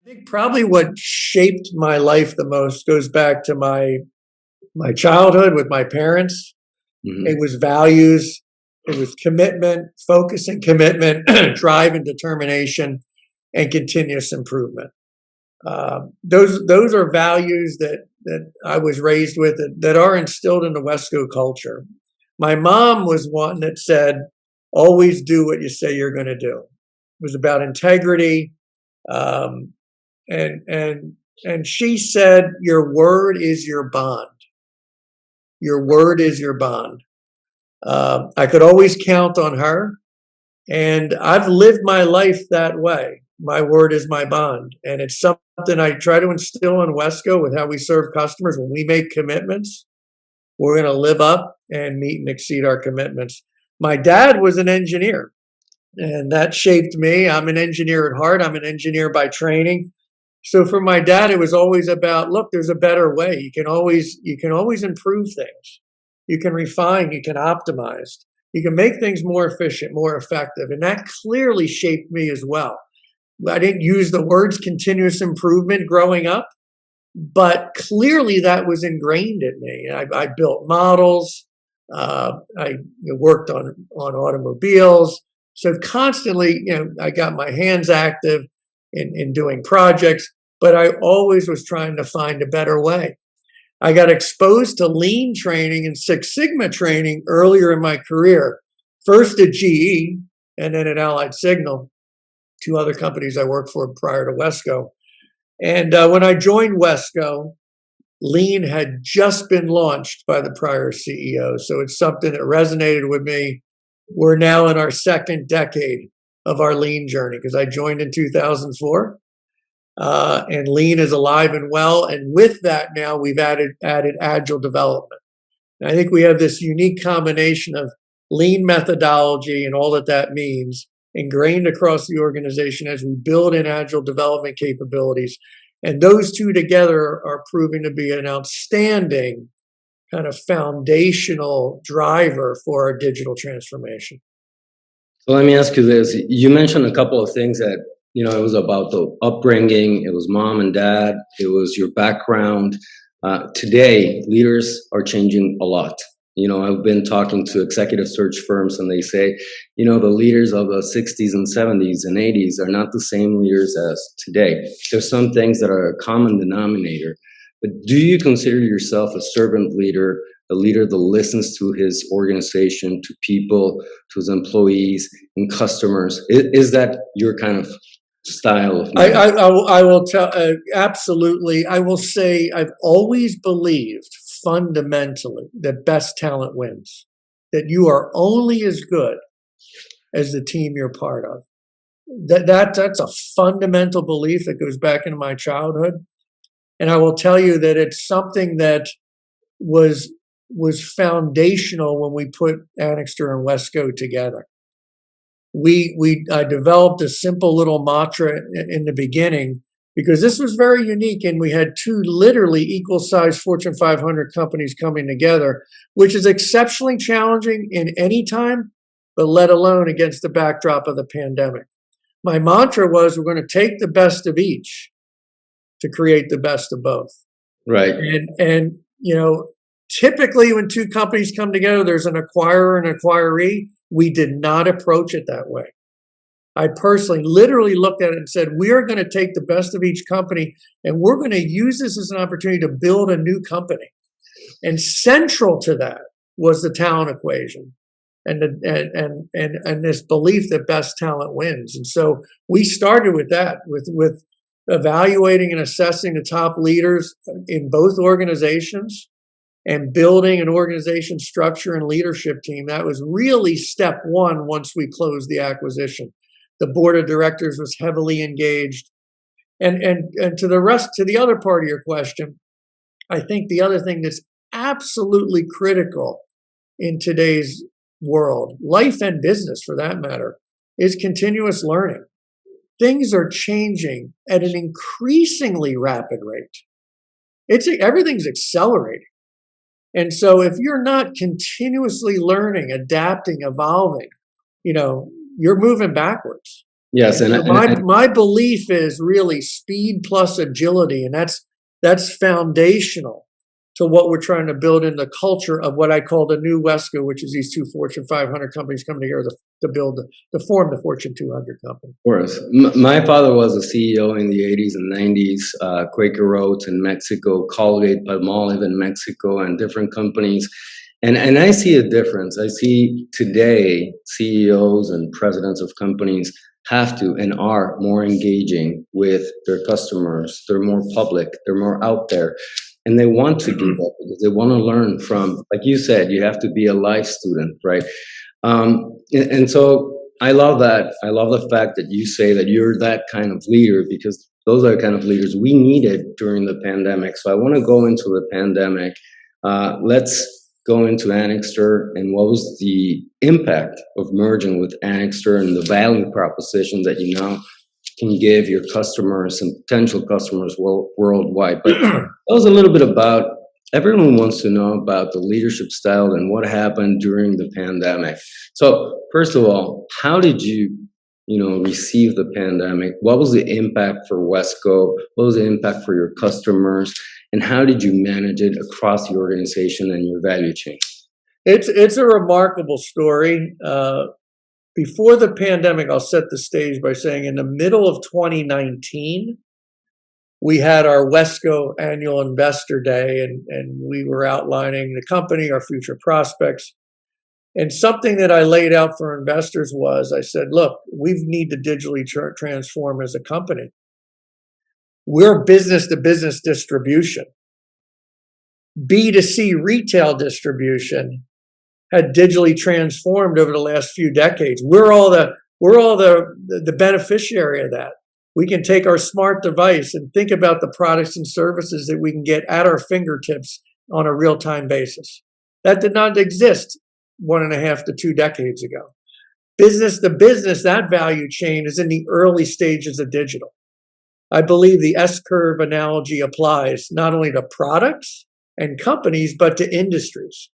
I think probably what shaped my life the most goes back to my childhood with my parents. It Hmm. was values, it was commitment, focus and commitment, drive and determination, and continuous improvement. Those are values that I was raised with that are instilled in the WESCO culture. My mom was one that said, "Always do what you say you're going to do." It was about integrity, um, and and she said, "Your word is your bond. Your word is your bond." I could always count on her, and I've lived my life that way. My word is my bond, and it's something I try to instill in Wesco with how we serve customers. When we make commitments, we're going to live up and meet and exceed our commitments. My dad was an engineer, and that shaped me. I'm an engineer at heart. I'm an engineer by training. So for my dad, it was always about, look, there's a better way. You can always improve things. You can refine, you can optimize, you can make things more efficient, more effective. And that clearly shaped me as well. I didn't use the words continuous improvement growing up, but clearly that was ingrained in me. I built models. I worked on automobiles. So constantly, I got my hands active in doing projects, but I always was trying to find a better way. I got exposed to lean training and Six Sigma training earlier in my career, first at GE and then at Allied Signal, two other companies I worked for prior to Wesco. And when I joined Wesco, lean had just been launched by the prior CEO. So it's something that resonated with me. We're now in our second decade of our lean journey because I joined in 2004. And lean is alive and well. And with that, now we've added agile development. And I think we have this unique combination of lean methodology and all that that means ingrained across the organization as we build in agile development capabilities. And those two together are proving to be an outstanding kind of foundational driver for our digital transformation. So let me ask you this. You mentioned a couple of things that, it was about the upbringing, it was mom and dad, it was your background. Today, leaders are changing a lot. I've been talking to executive search firms and they say, the leaders of the 60s and 70s and 80s are not the same leaders as today. There's some things that are a common denominator. But do you consider yourself a servant leader, a leader that listens to his organization, to people, to his employees and customers? Is that your kind of style of I, management? I will tell absolutely. I will say I've always believed fundamentally that best talent wins, that you are only as good as the team you're part of. That's a fundamental belief that goes back into my childhood. And I will tell you that it's something that was was foundational when we put Annixter and Wesco together. We I developed a simple little mantra in the beginning because this was very unique, and we had two literally equal sized Fortune 500 companies coming together, which is exceptionally challenging in any time, but let alone against the backdrop of the pandemic. My mantra was we're going to take the best of each to create the best of both. Right. And typically when two companies come together, there's an acquirer and acquiree. We did not approach it that way. I personally literally looked at it and said, we are going to take the best of each company and we're going to use this as an opportunity to build a new company. And central to that was the talent equation and and this belief that best talent wins. And so we started with that, with evaluating and assessing the top leaders in both organizations and building an organization structure and leadership team. That was really step one once we closed the acquisition. The board of directors was heavily engaged. And to the other part of your question, I think the other thing that's absolutely critical in today's world, life and business for that matter, is continuous learning. Things are changing at an increasingly rapid rate. Everything's accelerating. And so if you're not continuously learning, adapting, evolving, you're moving backwards. Yes, So my belief is really speed plus agility, and that's foundational to what we're trying to build in the culture of what I call the new WESCO, which is these two Fortune 500 companies coming together to form the Fortune 200 company. of course. My father was a CEO in the 80s and 90s, Quaker Oats in Mexico, Colgate, Palmolive in Mexico, and different companies. And I see a difference. I see today CEOs and presidents of companies have to and are more engaging with their customers. They're more public. They're more out there. And they want to do that because they want to learn from, like you said, you have to be a life student, right? And so I love that. I love the fact that you say that you're that kind of leader, because those are the kind of leaders we needed during the pandemic. So I want to go into the pandemic. Let's go into Annixter and what was the impact of merging with Annixter and the value proposition that you now can give your customers and potential customers worldwide. But that was a little bit about, everyone wants to know about the leadership style and what happened during the pandemic. So first of all, how did you receive the pandemic? What was the impact for WESCO? What was the impact for your customers? And how did you manage it across the organization and your value chain? It's a remarkable story. Before the pandemic, I'll set the stage by saying in the middle of 2019, we had our WESCO annual investor day, and we were outlining the company, our future prospects. And something that I laid out for investors was, I said, look, we need to digitally transform as a company. We're business to business distribution. B2C retail distribution had digitally transformed over the last few decades. We're all the beneficiary of that. We can take our smart device and think about the products and services that we can get at our fingertips on a real-time basis. That did not exist 1.5 to 2 decades ago. Business to business, that value chain is in the early stages of digital. I believe the S-curve analogy applies not only to products and companies, but to industries.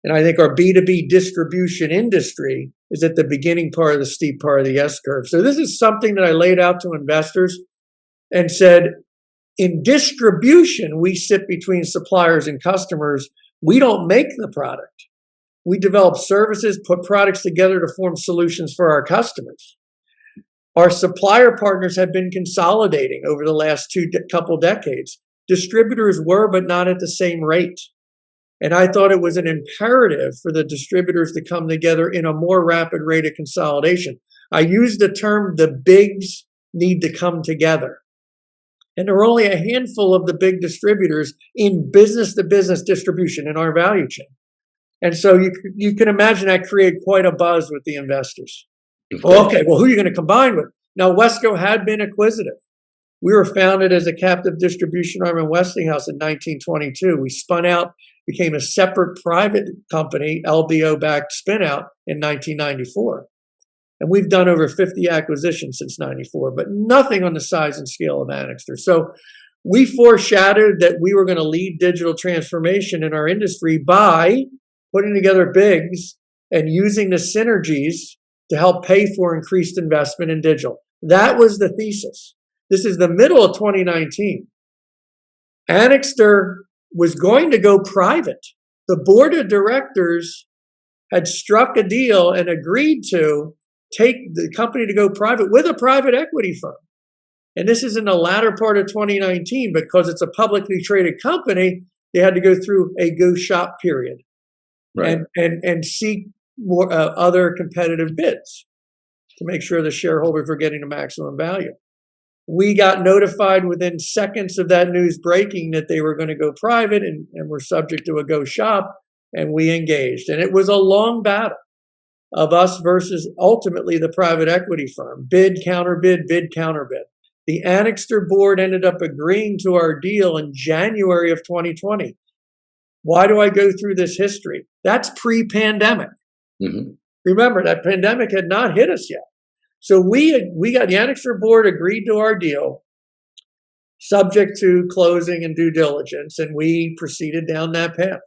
And I think our B2B distribution industry is at the beginning part of the steep part of the S-curve. So this is something that I laid out to investors and said, in distribution, we sit between suppliers and customers. We don't make the product. We develop services, put products together to form solutions for our customers. Our supplier partners have been consolidating over the last couple decades. Distributors were, but not at the same rate. And I thought it was an imperative for the distributors to come together in a more rapid rate of consolidation. I used the term, the bigs need to come together. And there are only a handful of the big distributors in business to business distribution in our value chain. And so you can imagine that created quite a buzz with the investors. Okay, well, who are you going to combine with? Now, WESCO had been acquisitive. We were founded as a captive distribution arm in Westinghouse in 1922. We spun out, became a separate private company, LBO-backed spin-out in 1994. And we've done over 50 acquisitions since 94, but nothing on the size and scale of Annixter. So we foreshadowed that we were going to lead digital transformation in our industry by putting together bigs and using the synergies to help pay for increased investment in digital. That was the thesis. This is the middle of 2019. Annixter was going to go private. The board of directors had struck a deal and agreed to take the company to go private with a private equity firm. And this is in the latter part of 2019, because it's a publicly traded company, they had to go through a go shop period. Right. And seek more other competitive bids to make sure the shareholders were getting the maximum value. We got notified within seconds of that news breaking that they were going to go private and were subject to a go shop, and we engaged. And it was a long battle of us versus ultimately the private equity firm. Bid, counterbid, bid, counterbid. The Annixter board ended up agreeing to our deal in January of 2020. Why do I go through this history? That's pre-pandemic. Mm-hmm. Remember, that pandemic had not hit us yet. So we got the Annixter board agreed to our deal, subject to closing and due diligence, and we proceeded down that path.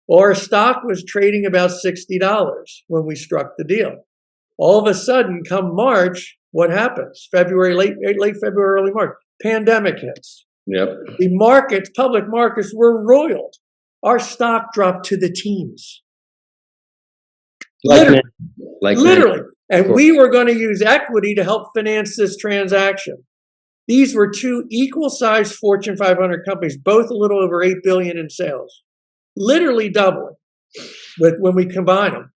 Well, our stock was trading about $60 when we struck the deal. All of a sudden, come March, what happens? February, late February, early March, pandemic hits. Yep. The markets, public markets were roiled. Our stock dropped to the teens. Like Literally. And course. we were going to use equity to help finance this transaction. These were two equal-sized Fortune 500 companies, both a little over $8 billion in sales, literally doubling when we combine them.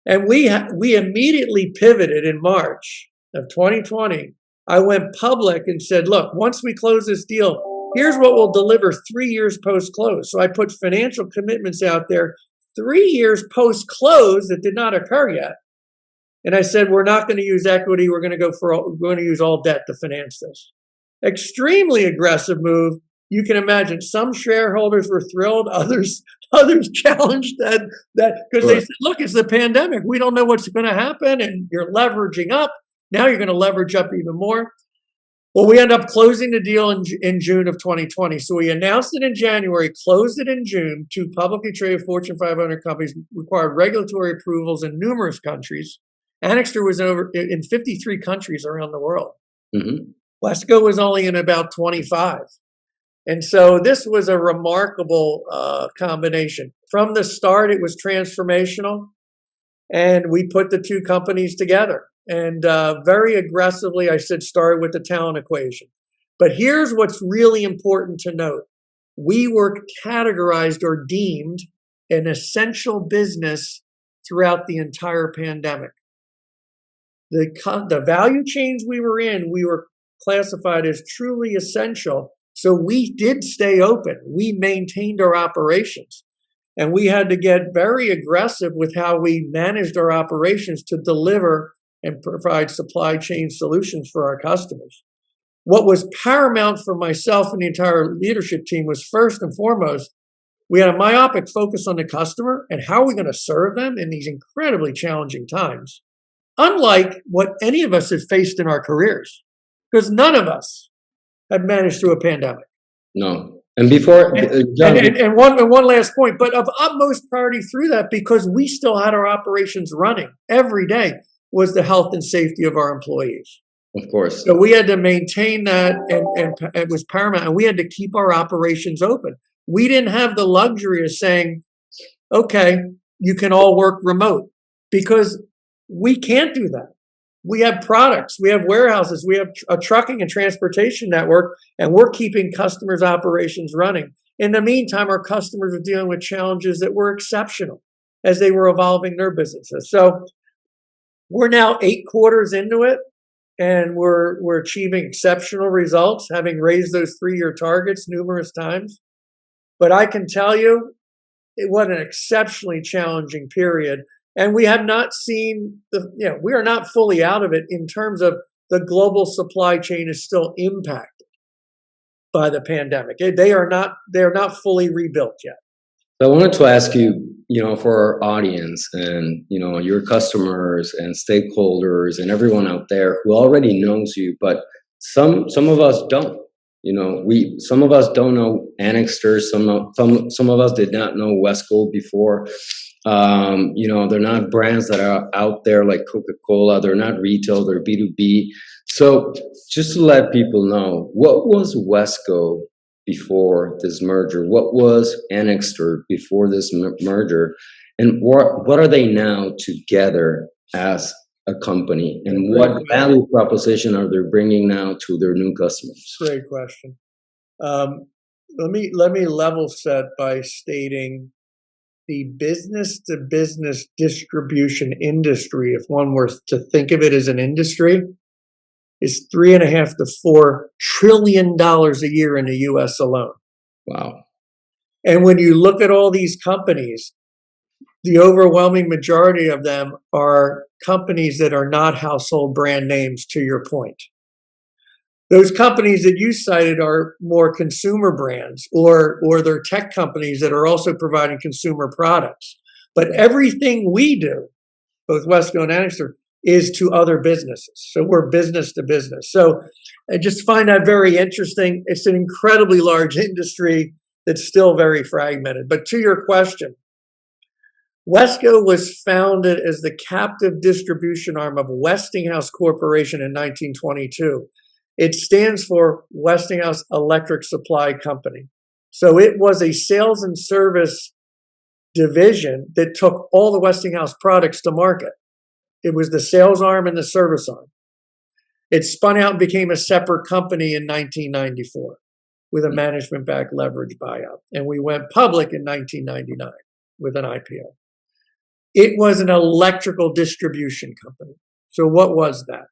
And we immediately pivoted in March of 2020. I went public and said, look, once we close this deal, here's what we'll deliver 3 years post-close. So I put financial commitments out there 3 years post-close that did not occur yet. And I said, we're not going to use equity. We're going to use all debt to finance this. Extremely aggressive move. You can imagine some shareholders were thrilled, others challenged that because they said, look, it's the pandemic. We don't know what's going to happen, and you're leveraging up. Now you're going to leverage up even more. Well, we end up closing the deal in June of 2020. So we announced it in January, closed it in June. Two publicly traded Fortune 500 companies required regulatory approvals in numerous countries. Annixter was in 53 countries around the world. Mm-hmm. WESCO was only in about 25. And so this was a remarkable combination. From the start, it was transformational. And we put the two companies together. And very aggressively, I said, start with the talent equation. But here's what's really important to note. We were categorized or deemed an essential business throughout the entire pandemic. The value chains we were classified as truly essential. So we did stay open. We maintained our operations. And we had to get very aggressive with how we managed our operations to deliver and provide supply chain solutions for our customers. What was paramount for myself and the entire leadership team was, first and foremost, we had a myopic focus on the customer and how are we going to serve them in these incredibly challenging times, unlike what any of us have faced in our careers, because none of us have managed through a pandemic. No. And before, and one last point, but of utmost priority through that, because we still had our operations running every day, was the health and safety of our employees. Of course. So we had to maintain that, and it was paramount, and we had to keep our operations open. We didn't have the luxury of saying, okay, you can all work remote, because we can't do that. We have products, we have warehouses, we have a trucking and transportation network, and we're keeping customers' operations running. In the meantime, our customers are dealing with challenges that were exceptional as they were evolving their businesses. So we're now 8 quarters into it, and we're achieving exceptional results, having raised those 3-year targets numerous times. But I can tell you, it was an exceptionally challenging period. And we have not seen we are not fully out of it in terms of the global supply chain is still impacted by the pandemic. They are not fully rebuilt yet. I wanted to ask you, for our audience and, your customers and stakeholders and everyone out there who already knows you, but some of us don't. Some of us don't know Annixter. Some of us did not know WESCO before. They're not brands that are out there like Coca-Cola. They're not retail. They're B2B. So just to let people know, what was WESCO before this merger? What was Annixter before this merger? And what are they now together as a company? And what value proposition are they bringing now to their new customers? Great question. Let me level set by stating the business-to-business distribution industry, if one were to think of it as an industry, is $3.5 to $4 trillion a year in the U.S. alone. Wow. And when you look at all these companies, the overwhelming majority of them are companies that are not household brand names, to your point. Those companies that you cited are more consumer brands, or they're tech companies that are also providing consumer products. But everything we do, both WESCO and Annixter, is to other businesses. So we're business to business. So I just find that very interesting. It's an incredibly large industry that's still very fragmented. But to your question, WESCO was founded as the captive distribution arm of Westinghouse Corporation in 1922. It stands for Westinghouse Electric Supply Company. So it was a sales and service division that took all the Westinghouse products to market. It was the sales arm and the service arm. It spun out and became a separate company in 1994 with a management-backed leverage buyout. And we went public in 1999 with an IPO. It was an electrical distribution company. So what was that?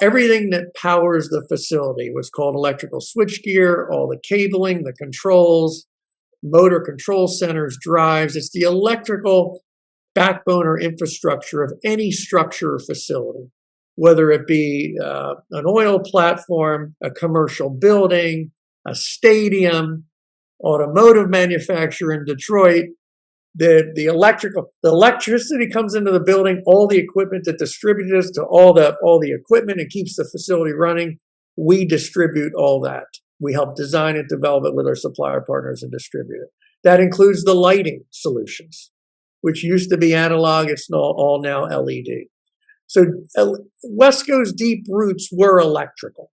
Everything that powers the facility was called electrical switchgear, all the cabling, the controls, motor control centers, drives. It's the electrical backbone or infrastructure of any structure or facility, whether it be an oil platform, a commercial building, a stadium, automotive manufacturer in Detroit. The electricity comes into the building, all the equipment that distributes to all the equipment and keeps the facility running. We distribute all that. We help design it, develop it with our supplier partners and distribute it. That includes the lighting solutions, which used to be analog. It's all now LED. So WESCO's deep roots were electrical.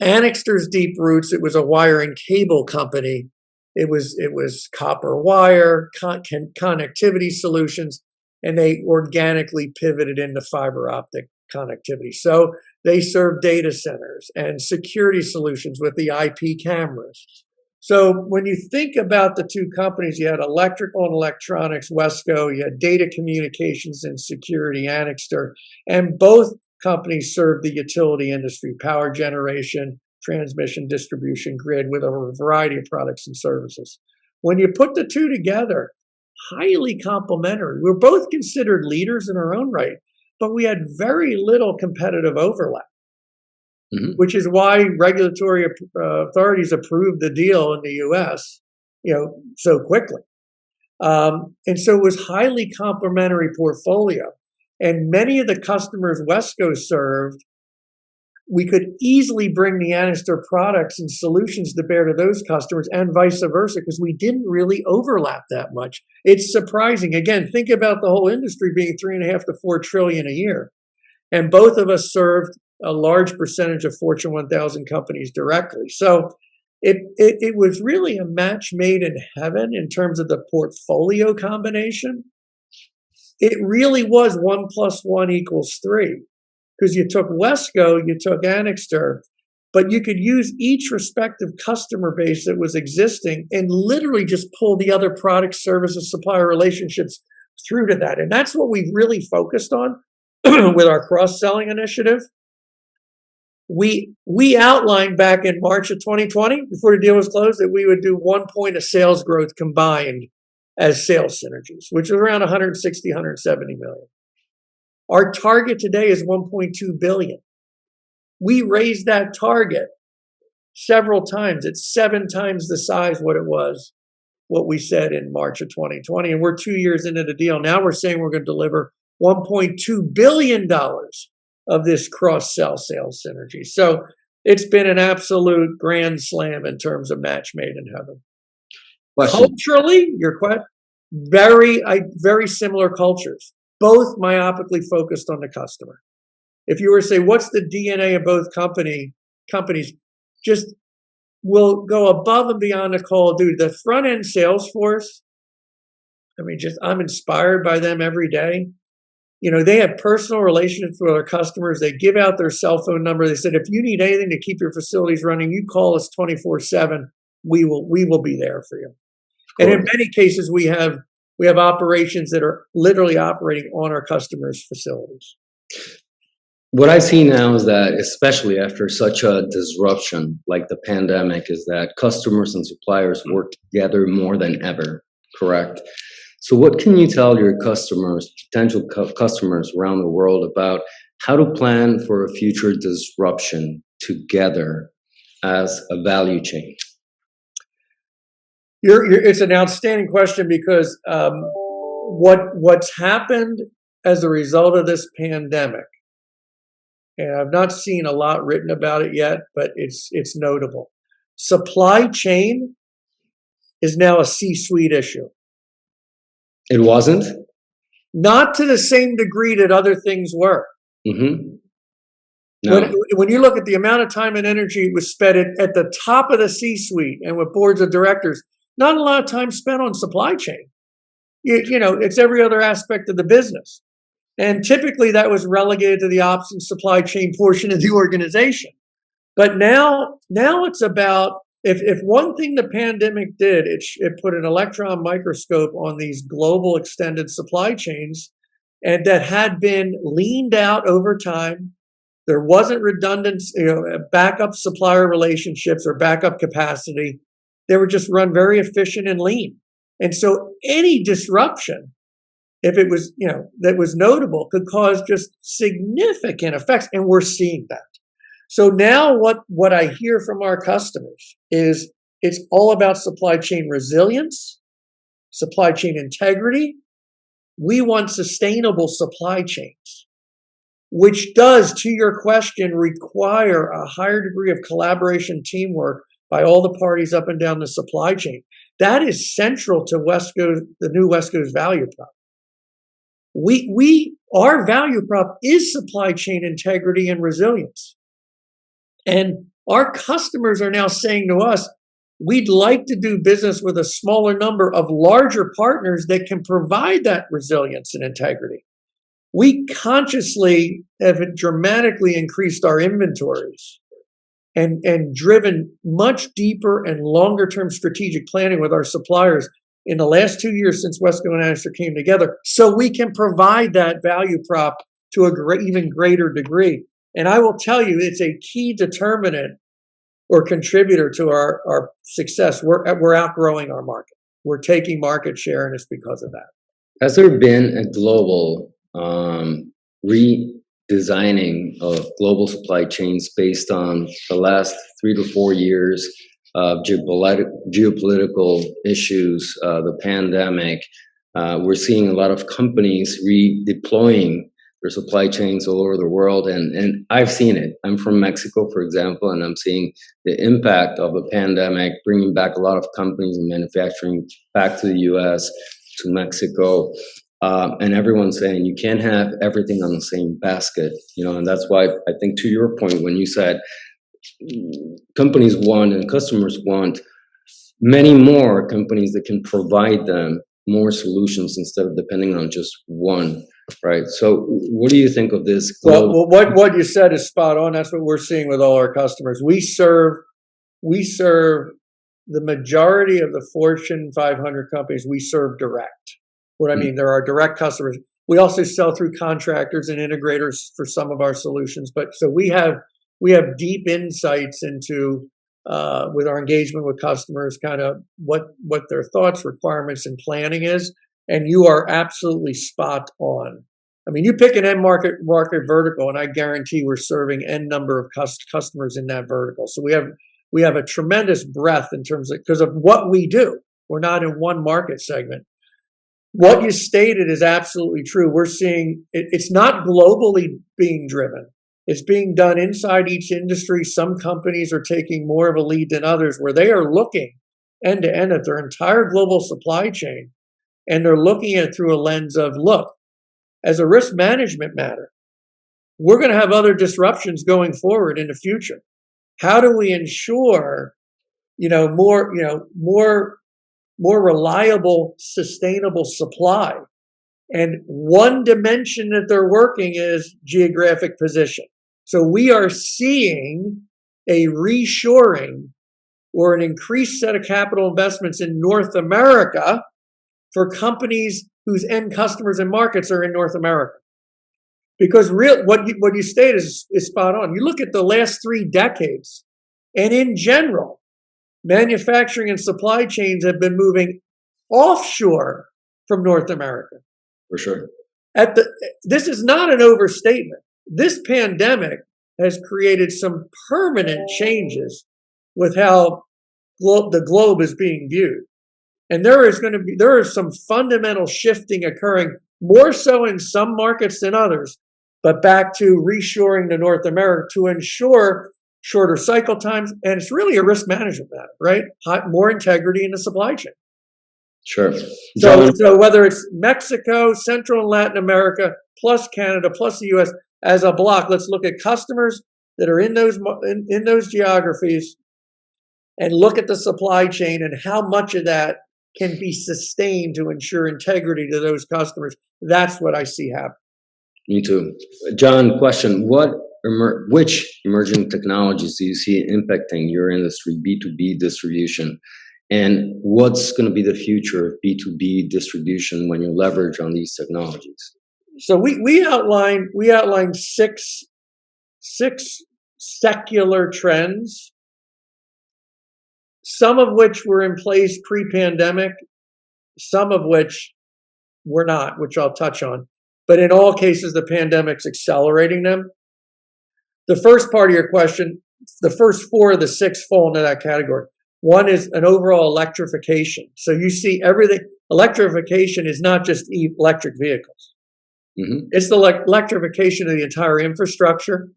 Annixter's deep roots, it was a wire and cable company. It was copper wire, connectivity solutions, and they organically pivoted into fiber optic connectivity. So they serve data centers and security solutions with the IP cameras. So when you think about the two companies, you had electrical and electronics, WESCO, you had data communications and security, Annixter, and both companies served the utility industry, power generation, transmission, distribution, grid, with a variety of products and services. When you put the two together, highly complementary. We're both considered leaders in our own right, but we had very little competitive overlap. Mm-hmm. Which is why regulatory authorities approved the deal in the U.S., so quickly. And so it was highly complementary portfolio. And many of the customers WESCO served, we could easily bring the Annixter products and solutions to bear to those customers and vice versa, because we didn't really overlap that much. It's surprising. Again, think about the whole industry being $3.5 to $4 trillion a year. And both of us served a large percentage of Fortune 1000 companies directly. So it was really a match made in heaven in terms of the portfolio combination. It really was 1 + 1 = 3, because you took WESCO, you took Annixter, but you could use each respective customer base that was existing and literally just pull the other product, services, supplier relationships through to that. And that's what we've really focused on with our cross-selling initiative. We outlined back in March of 2020, before the deal was closed, that we would do 1 point of sales growth combined as sales synergies, which is around 160, 170 million. Our target today is 1.2 billion. We raised that target several times. It's 7 times the size what we said in March of 2020. And we're 2 years into the deal. Now we're saying we're going to deliver $1.2 billion of this cross-sell sales synergy. So it's been an absolute grand slam in terms of match made in heaven. Culturally, your question, very similar cultures, both myopically focused on the customer. If you were to say, what's the DNA of both companies, just will go above and beyond the call of duty. The front end sales force, I'm inspired by them every day. They have personal relationships with our customers. They give out their cell phone number. They said, if you need anything to keep your facilities running, you call us 24/7. We will be there for you. Cool. And in many cases, we have operations that are literally operating on our customers' facilities. What I see now is that, especially after such a disruption like the pandemic, is that customers and suppliers work together more than ever, correct? So what can you tell your customers, potential customers around the world, about how to plan for a future disruption together as a value chain? It's an outstanding question, because what's happened as a result of this pandemic, and I've not seen a lot written about it yet, but it's notable. Supply chain is now a C-suite issue. It wasn't? Not to the same degree that other things were. Mm-hmm. No. When you look at the amount of time and energy was spent at the top of the C-suite and with boards of directors, not a lot of time spent on supply chain. You know, it's every other aspect of the business. And typically that was relegated to the ops and supply chain portion of the organization. But now it's about, if one thing the pandemic did, it put an electron microscope on these global extended supply chains, and that had been leaned out over time. There wasn't redundant, backup supplier relationships or backup capacity. They were just run very efficient and lean. And so any disruption, if it was, that was notable, could cause just significant effects. And we're seeing that. So now what I hear from our customers is it's all about supply chain resilience, supply chain integrity. We want sustainable supply chains, which does, to your question, require a higher degree of collaboration, teamwork by all the parties up and down the supply chain. That is central to WESCO, the new WESCO's value prop. Our value prop is supply chain integrity and resilience. And our customers are now saying to us, we'd like to do business with a smaller number of larger partners that can provide that resilience and integrity. We consciously have dramatically increased our inventories and driven much deeper and longer term strategic planning with our suppliers in the last 2 years since WESCO and Anixter came together, so we can provide that value prop to a even greater degree. And I will tell you, it's a key determinant or contributor to our success. We're outgrowing our market. We're taking market share, and it's because of that. Has there been a global redesigning of global supply chains based on the last 3 to 4 years of geopolitical issues, the pandemic? We're seeing a lot of companies redeploying their supply chains all over the world, and I've seen it. I'm from Mexico, for example, and I'm seeing the impact of the pandemic, bringing back a lot of companies and manufacturing back to the U.S., to Mexico, and everyone's saying you can't have everything on the same basket, and that's why I think, to your point, when you said companies want and customers want many more companies that can provide them more solutions instead of depending on just one. Right. So what do you think of this? Well, what you said is spot on. That's what we're seeing with all our customers. We serve the majority of the Fortune 500 companies. We serve direct. What I mean, there are direct customers. We also sell through contractors and integrators for some of our solutions. But so we have deep insights into with our engagement with customers, kind of what their thoughts, requirements, and planning is. And you are absolutely spot on. I mean, you pick an end market vertical, and I guarantee we're serving n number of customers in that vertical. So we have a tremendous breadth in terms of, because of what we do. We're not in one market segment. What you stated is absolutely true. We're seeing it's not globally being driven. It's being done inside each industry. Some companies are taking more of a lead than others, where they are looking end to end at their entire global supply chain. And they're looking at it through a lens of, look, as a risk management matter, we're going to have other disruptions going forward in the future. How do we ensure, more reliable, sustainable supply? And one dimension that they're working is geographic position. So we are seeing a reshoring or an increased set of capital investments in North America for companies whose end customers and markets are in North America. Because what you state is spot on. You look at the last 3 decades, and in general, manufacturing and supply chains have been moving offshore from North America. For sure. This is not an overstatement. This pandemic has created some permanent changes with how the globe is being viewed. And there is some fundamental shifting occurring, more so in some markets than others, but back to reshoring to North America to ensure shorter cycle times. And it's really a risk management matter, right? More integrity in the supply chain. Sure. So, John, so whether it's Mexico, Central and Latin America, plus Canada, plus the U.S. as a block, let's look at customers that are in those geographies and look at the supply chain and how much of that can be sustained to ensure integrity to those customers. That's what I see happen. me too. John, question: which emerging technologies do you see impacting your industry, B2B distribution, and what's going to be the future of B2B distribution when you leverage on these technologies? So we outlined six secular trends, some of which were in place pre-pandemic, some of which were not, which I'll touch on. But in all cases, the pandemic's accelerating them. The first part of your question, the first four of the six fall into that category. One is an overall electrification. So you see everything. Electrification is not just electric vehicles. Mm-hmm. It's the electrification of the entire infrastructure.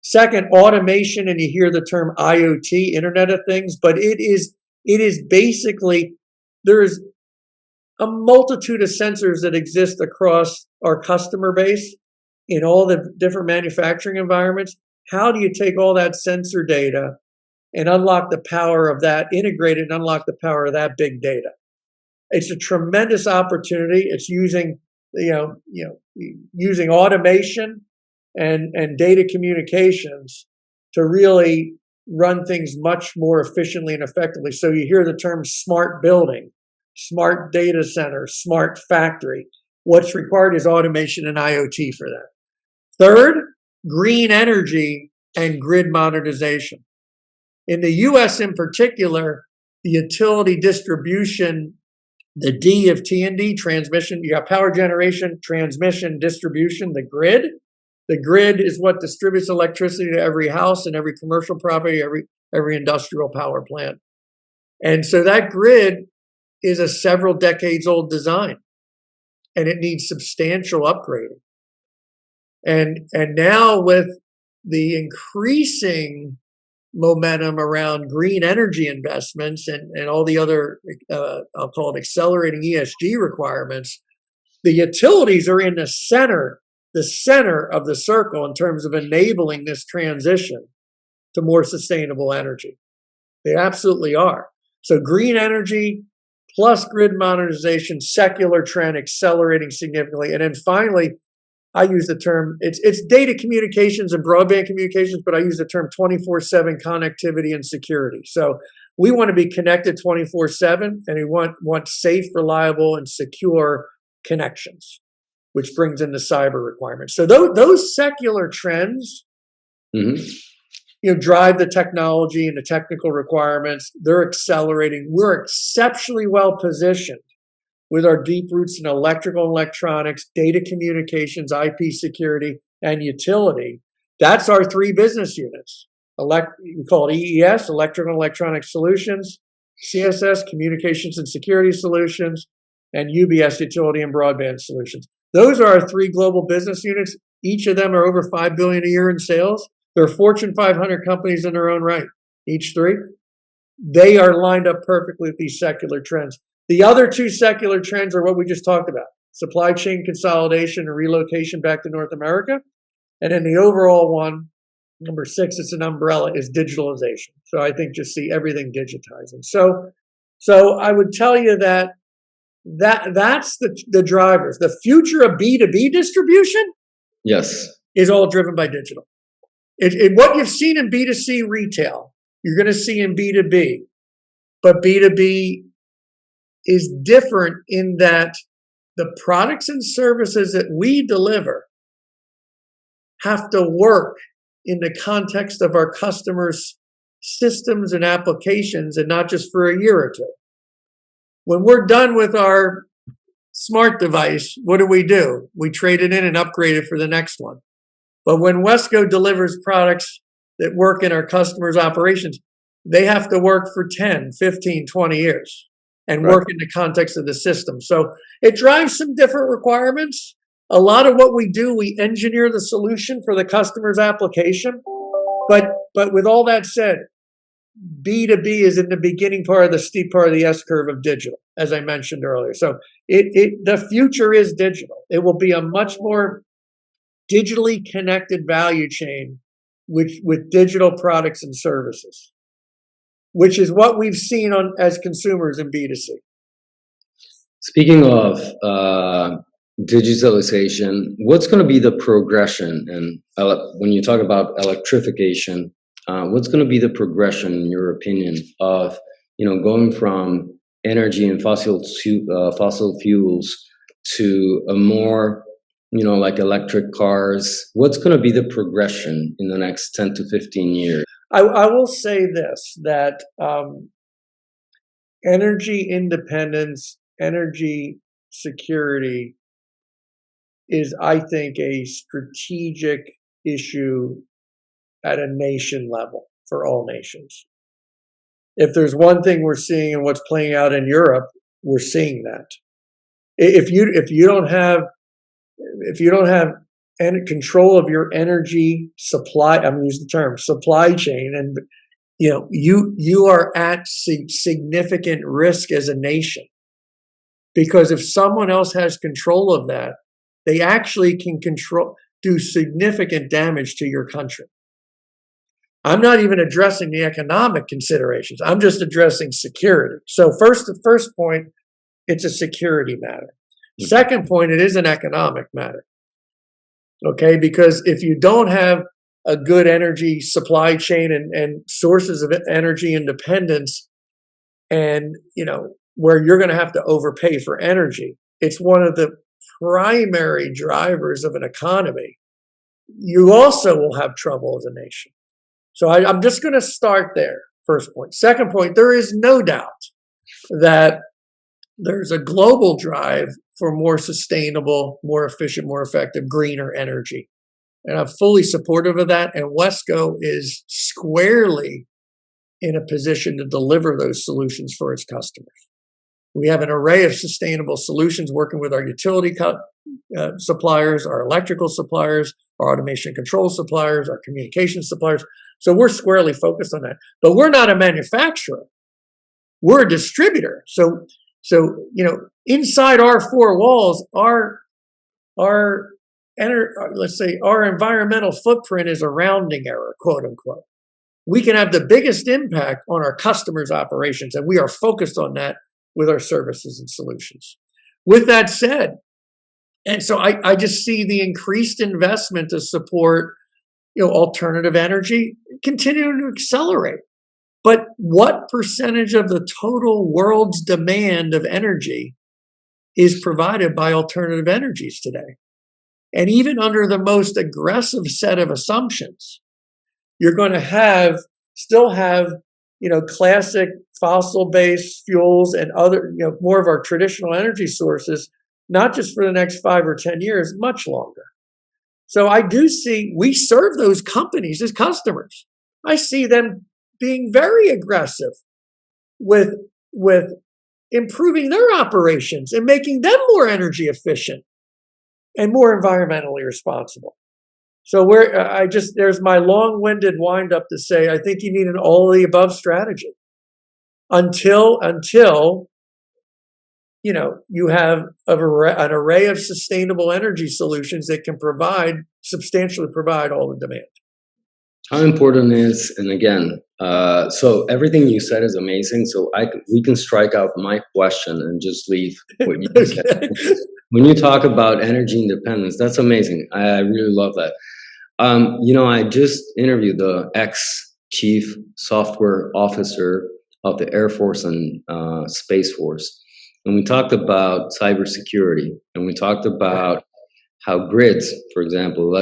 Second, automation, and you hear the term IoT, Internet of Things, but it is basically, there's a multitude of sensors that exist across our customer base in all the different manufacturing environments. How do you take all that sensor data and unlock the power of that, integrate it and unlock the power of that big data? It's a tremendous opportunity. It's using automation and data communications to really run things much more efficiently and effectively. So you hear the term smart building, smart data center, smart factory. What's required is automation and IoT for that. Third, green energy and grid modernization. In the US in particular, the utility distribution, the D of T&D, transmission, you got power generation, transmission, distribution, the grid. The grid is what distributes electricity to every house and every commercial property, every industrial power plant. And so that grid is a several decades old design, and it needs substantial upgrading. And now with the increasing momentum around green energy investments and all the other, I'll call it accelerating ESG requirements, the utilities are in the center of the circle in terms of enabling this transition to more sustainable energy. They absolutely are. So green energy plus grid modernization, secular trend accelerating significantly. And then finally, I use the term, it's data communications and broadband communications, but I use the term 24/7 connectivity and security. So we want to be connected 24/7, and we want safe, reliable, and secure connections, which brings in the cyber requirements. So those secular trends, drive the technology and the technical requirements. They're accelerating. We're exceptionally well positioned with our deep roots in electrical and electronics, data communications, IP security, and utility. That's our three business units. We call it EES, Electrical and Electronic Solutions, CSS, Communications and Security Solutions, and UBS, Utility and Broadband Solutions. Those are our three global business units. Each of them are over $5 billion a year in sales. They're Fortune 500 companies in their own right, each three. They are lined up perfectly with these secular trends. The other two secular trends are what we just talked about: supply chain consolidation and relocation back to North America. And then the overall one, number 6, it's an umbrella, is digitalization. So I think just see everything digitizing. So I would tell you that's the drivers. The future of B2B distribution, yes, is all driven by digital. What you've seen in B2C retail, you're going to see in B2B. But B2B is different in that the products and services that we deliver have to work in the context of our customers' systems and applications, and not just for a year or two. When we're done with our smart device, what do? We trade it in and upgrade it for the next one. But when WESCO delivers products that work in our customers' operations, they have to work for 10, 15, 20 years and work in the context of the system. So it drives some different requirements. A lot of what we do, we engineer the solution for the customer's application. But with all that said, B2B is in the beginning part of the steep part of the S curve of digital. as I mentioned earlier. So the future is digital. It will be a much more digitally connected value chain with digital products and services, which is what we've seen as consumers in B2C. Speaking of digitalization, what's going to be the progression? And when you talk about electrification, what's going to be the progression, in your opinion, of going from energy and fossil fuels to a more like electric cars? What's going to be the progression in the next 10 to 15 years? I will say this, that energy independence, energy security is, I think, a strategic issue at a nation level for all nations. If there's one thing we're seeing and what's playing out in Europe, we're seeing that. If you don't have control of your energy supply, I'm going to use the term supply chain, and you are at significant risk as a nation, because if someone else has control of that, they actually can do significant damage to your country. I'm not even addressing the economic considerations. I'm just addressing security. So the first point, it's a security matter. Second point, it is an economic matter. Okay, because if you don't have a good energy supply chain and sources of energy independence, and where you're going to have to overpay for energy, it's one of the primary drivers of an economy. You also will have trouble as a nation. So I'm just going to start there. First point. Second point, there is no doubt that there's a global drive for more sustainable, more efficient, more effective, greener energy. And I'm fully supportive of that. And WESCO is squarely in a position to deliver those solutions for its customers. We have an array of sustainable solutions working with our utility suppliers, our electrical suppliers, our automation control suppliers, our communication suppliers. So we're squarely focused on that. But we're not a manufacturer. We're a distributor. So inside our four walls, let's say our environmental footprint is a rounding error, quote unquote. We can have the biggest impact on our customers' operations, and we are focused on that with our services and solutions. With that said, and so I just see the increased investment to support alternative energy continuing to accelerate. But what percentage of the total world's demand of energy is provided by alternative energies today? And even under the most aggressive set of assumptions, you're going to still have classic fossil-based fuels and other, more of our traditional energy sources, not just for the next 5 or 10 years, much longer. So I do see, we serve those companies as customers. I see them being very aggressive with improving their operations and making them more energy efficient and more environmentally responsible. So there's my long-winded wind-up to say, I think you need an all-of-the-above strategy until you have an array of sustainable energy solutions that can substantially provide all the demand. How important is, and again, so everything you said is amazing. So we can strike out my question and just leave what you Okay. said. When you talk about energy independence, that's amazing. I really love that. I just interviewed the ex-chief software officer of the Air Force and Space Force. And we talked about cybersecurity, and we talked about how grids, for example,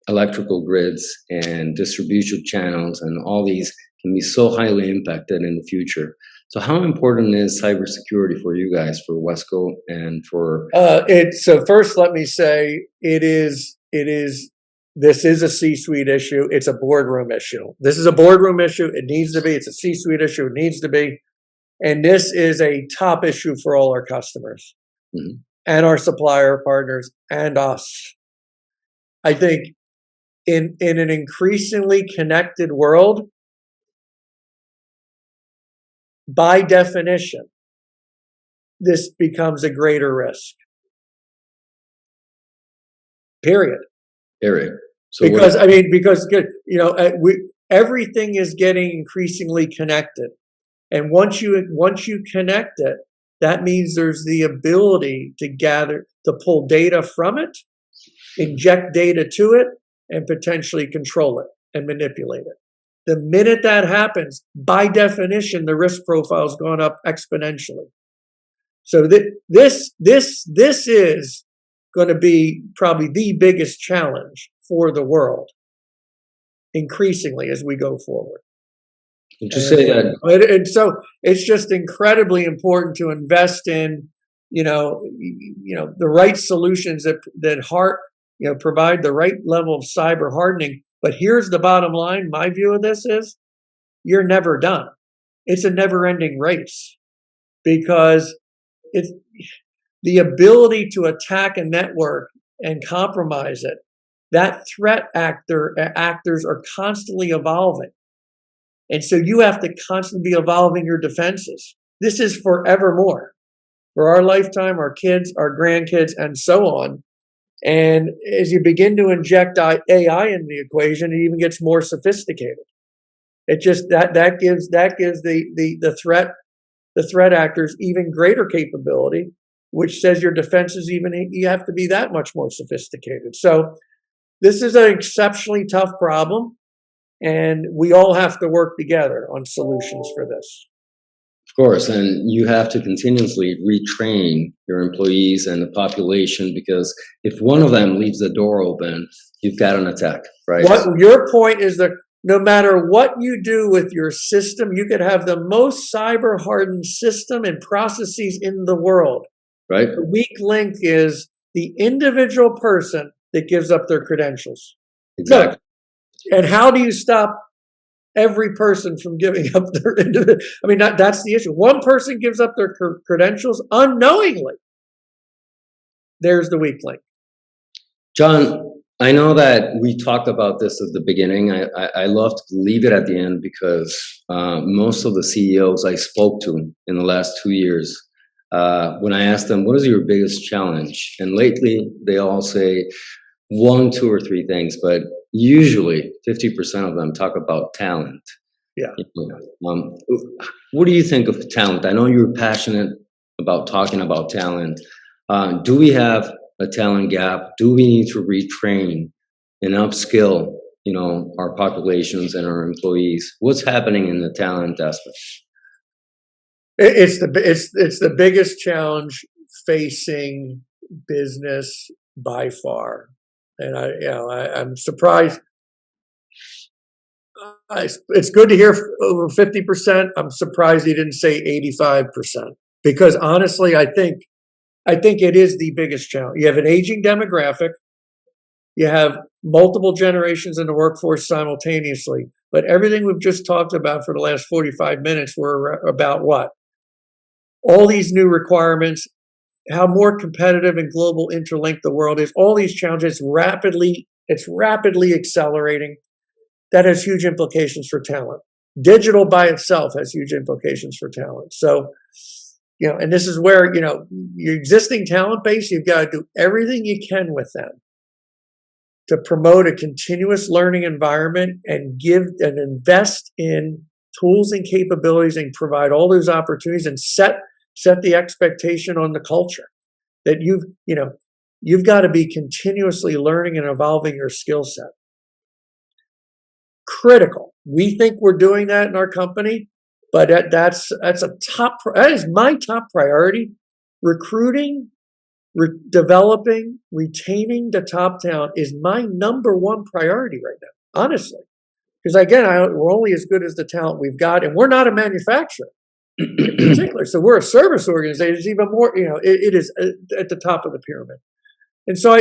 electrical grids and distribution channels and all these can be so highly impacted in the future. So how important is cybersecurity for you guys, for WESCO, and for... So first, let me say, this is a C-suite issue. It's a boardroom issue. This is a boardroom issue. It needs to be. It's a C-suite issue. It needs to be. And this is a top issue for all our customers and our supplier partners and us. I think in an increasingly connected world, by definition, this becomes a greater risk. Period. So Because everything is getting increasingly connected, and once you connect it, that means there's the ability to pull data from it, inject data to it, and potentially control it and manipulate it. The minute that happens, by definition, the risk profile has gone up exponentially. So this is going to be probably the biggest challenge for the world, increasingly as we go forward. would you say that? And so it's just incredibly important to invest in, the right solutions that provide the right level of cyber hardening. But here's the bottom line. My view of this is you're never done. It's a never-ending race, because it's the ability to attack a network and compromise it. That threat actors are constantly evolving. And so you have to constantly be evolving your defenses. This is forevermore, for our lifetime, our kids, our grandkids, and so on. And as you begin to inject AI in the equation, it even gets more sophisticated. It just that gives the threat actors even greater capability, which says your defenses you have to be that much more sophisticated. So this is an exceptionally tough problem, and we all have to work together on solutions for this. Of course, and you have to continuously retrain your employees and the population, because if one of them leaves the door open, you've got an attack, right? What your point is that no matter what you do with your system, you could have the most cyber hardened system and processes in the world. Right. The weak link is the individual person that gives up their credentials. Exactly. And how do you stop every person from giving up their individual? That's the issue. One person gives up their credentials unknowingly. There's the weak link. John, I know that we talked about this at the beginning. I love to leave it at the end, because most of the CEOs I spoke to in the last 2 years, when I asked them, what is your biggest challenge? And lately, they all say 1, 2, or 3 things, but usually 50% of them talk about talent. Yeah. What do you think of talent? I know you're passionate about talking about talent. Do we have a talent gap? Do we need to retrain and upskill, our populations and our employees? What's happening in the talent aspect? It's the biggest challenge facing business by far, and I'm surprised. It's good to hear over 50%. I'm surprised he didn't say 85%, because honestly, I think it is the biggest challenge. You have an aging demographic. You have multiple generations in the workforce simultaneously. But everything we've just talked about for the last 45 minutes were about what? All these new requirements, how more competitive and global interlinked the world is, all these challenges, it's rapidly accelerating. That has huge implications for talent. Digital by itself has huge implications for talent. So, and this is where, your existing talent base, you've got to do everything you can with them to promote a continuous learning environment and give and invest in tools and capabilities and provide all those opportunities and set the expectation on the culture that you've got to be continuously learning and evolving your skill set. Critical. We think we're doing that in our company, but that is my top priority. Recruiting, developing, retaining the top talent is my number one priority right now, honestly. Because again, we're only as good as the talent we've got, and we're not a manufacturer in particular. So we're a service organization. It's even more, it is at the top of the pyramid. And so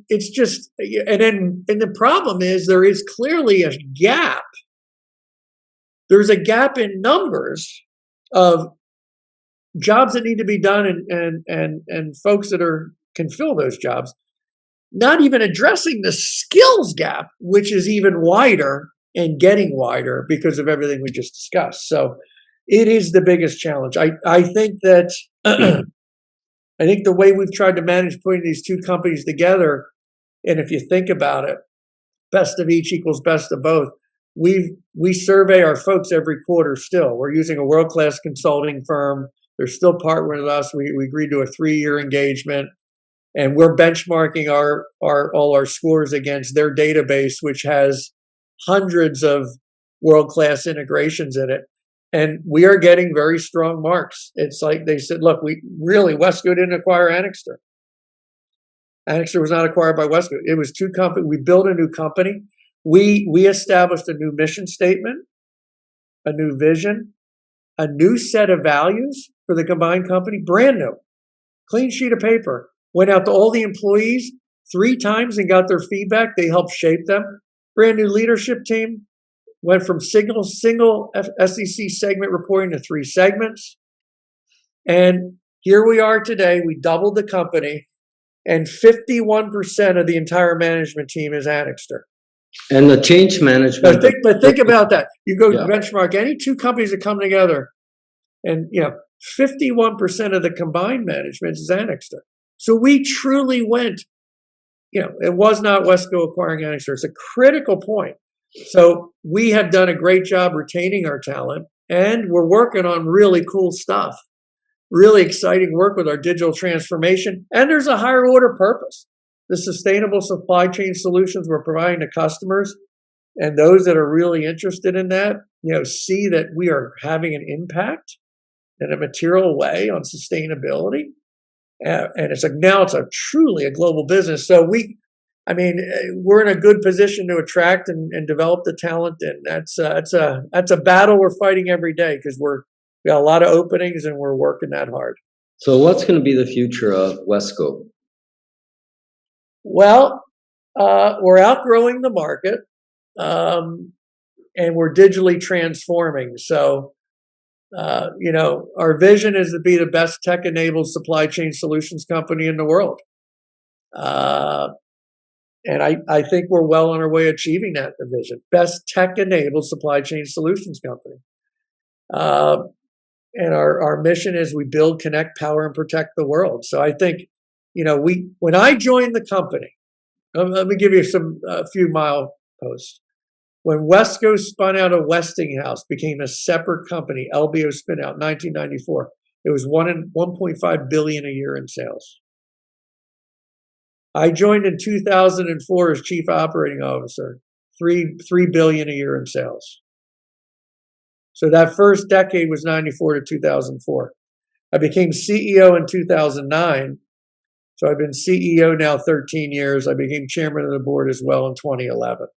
it's just, and the problem is there is clearly a gap. There's a gap in numbers of jobs that need to be done and folks that can fill those jobs. Not even addressing the skills gap, which is even wider and getting wider because of everything we just discussed. So it is the biggest challenge. I think that I think the way we've tried to manage putting these two companies together, and if you think about it, best of each equals best of both. We survey our folks every quarter still. We're using a world-class consulting firm. They're still partnering with us. We agreed to a 3-year engagement, and we're benchmarking all our scores against their database, which has hundreds of world-class integrations in it. And we are getting very strong marks. It's like they said, look, WESCO didn't acquire Annixter. Annixter was not acquired by WESCO. It was two companies. We built a new company. We established a new mission statement, a new vision, a new set of values for the combined company, brand new, clean sheet of paper. Went out to all the employees 3 times and got their feedback. They helped shape them. Brand new leadership team. Went from single SEC segment reporting to 3 segments. And here we are today. We doubled the company, and 51% of the entire management team is Annixter. And the change management. But think about that. You go benchmark any 2 companies that come together, and 51% of the combined management is Annixter. So we truly went. It was not WESCO acquiring Annixter. It's a critical point. So we have done a great job retaining our talent, and we're working on really cool stuff, really exciting work with our digital transformation. And there's a higher order purpose. The sustainable supply chain solutions we're providing to customers, and those that are really interested in that, see that we are having an impact in a material way on sustainability. And now it's truly a global business. So we're in a good position to attract and develop the talent, and that's a battle we're fighting every day because we got a lot of openings and we're working that hard. So what's going to be the future of WESCO? Well, we're outgrowing the market, and we're digitally transforming. So, our vision is to be the best tech-enabled supply chain solutions company in the world. And I think we're well on our way achieving that vision. Best tech-enabled supply chain solutions company. And our mission is we build, connect, power, and protect the world. So I think, when I joined the company, let me give you a few mileposts. When WESCO spun out of Westinghouse, became a separate company, LBO spin out, 1994, it was $1.5 billion a year in sales. I joined in 2004 as chief operating officer, $3 billion a year in sales. So that first decade was 94 to 2004. I became CEO in 2009. So I've been CEO now 13 years. I became chairman of the board as well in 2011.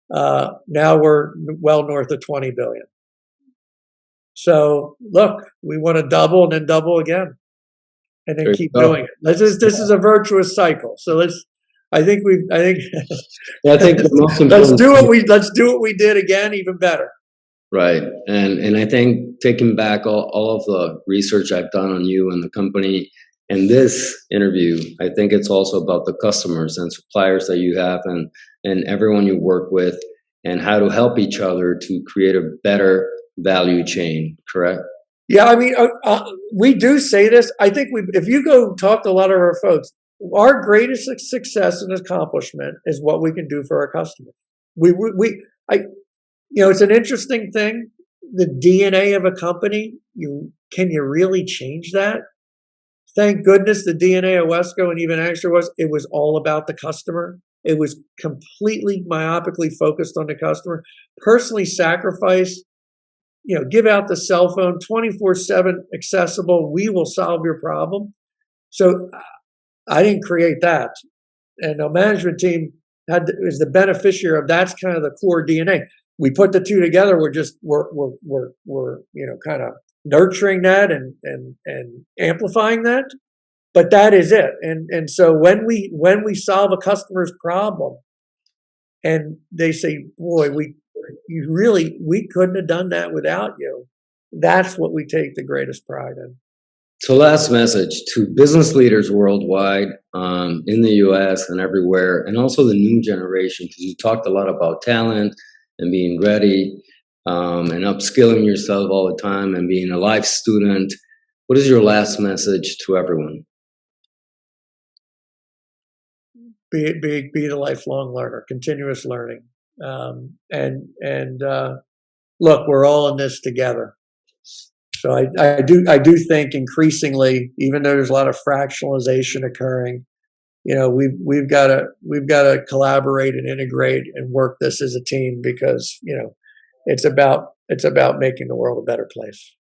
Now we're well north of 20 billion. So look, we want to double and then double again, and then keep doing it. This is a virtuous cycle. So I think the most important let's do what we did again, even better. Right. And I think taking back all of the research I've done on you and the company and this interview, I think it's also about the customers and suppliers that you have and everyone you work with, and how to help each other to create a better value chain, correct? Yeah, we do say this. I think if you go talk to a lot of our folks, our greatest success and accomplishment is what we can do for our customers. It's an interesting thing. The DNA of a company, can you really change that? Thank goodness the DNA of WESCO and even Annixter it was all about the customer. It was completely myopically focused on the customer. Personally sacrifice, give out the cell phone, 24/7 accessible. We will solve your problem. So I didn't create that, and the management team is the beneficiary of that's kind of the core DNA. We put the two together. We're kind of nurturing that and amplifying that, but that is it. And so when we solve a customer's problem, and they say, "Boy, we couldn't have done that without you," that's what we take the greatest pride in. So last message to business leaders worldwide, in the US and everywhere, and also the new generation, because you talked a lot about talent and being ready, and upskilling yourself all the time and being a life student. What is your last message to everyone? Be the lifelong learner, continuous learning. Look, we're all in this together. So I do think increasingly, even though there's a lot of fractionalization occurring, we've got to collaborate and integrate and work this as a team, because it's about making the world a better place.